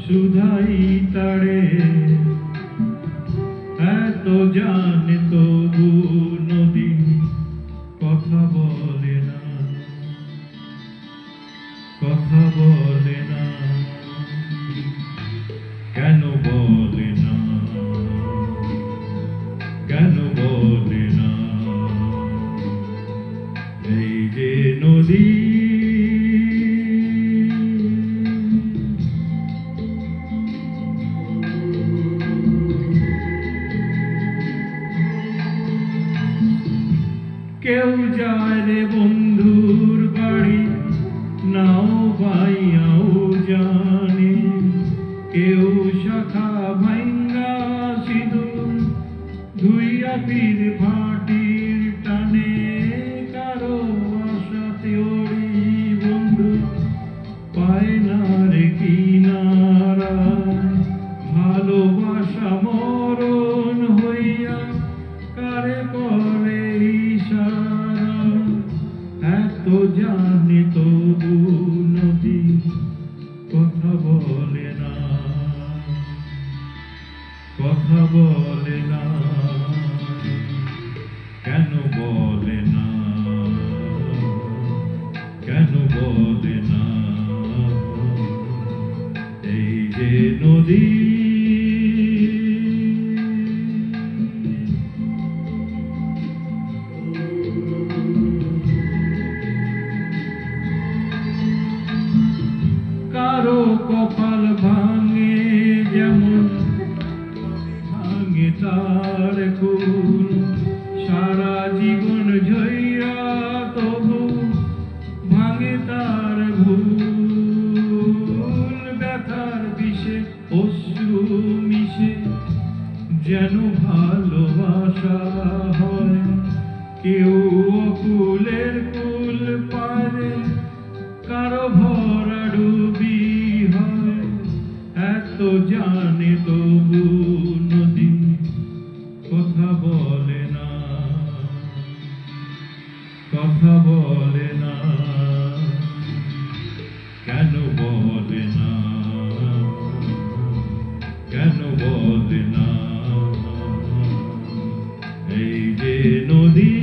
সুধাই তারে এত জানে তবু নদী কথা বলে না, কথা বলে না, কেন বলে না, কেন বলে না? এই যে নদী কেউ যায় রে বন্ধুর বাড়ি নাও বাইয়াও জানে, কেউ শাখা ভাঙ্গা সিঁদুর ধুইয়া পীর ভাটির টানে, কারো আশাতে ওরি বন্ধু পায় না রে কিনারা, ভালোবাসা মরণ হইয়া কারে করে ইশারা, এত জানি তবু নদী কথা বলে না, কথা বলে না, কেন বলে না, কেন বলে না? এই যে নদী কারো কপাল ভাঙে যেমন ভাঙে তার কুল, সারা জীবন ঝইরা তবু ভাঙে তার ভুল, ব্যথার বিষে অশ্রু মিশে যেন ভালোবাসা হয়, কেউ অকুলের কুল পারে কারো ভরা ডুবি হয়, এত জানে তবু নদী কথা বলে না, কথা বলে না, কেন বলে না, কেন বলে না? এই যে নদী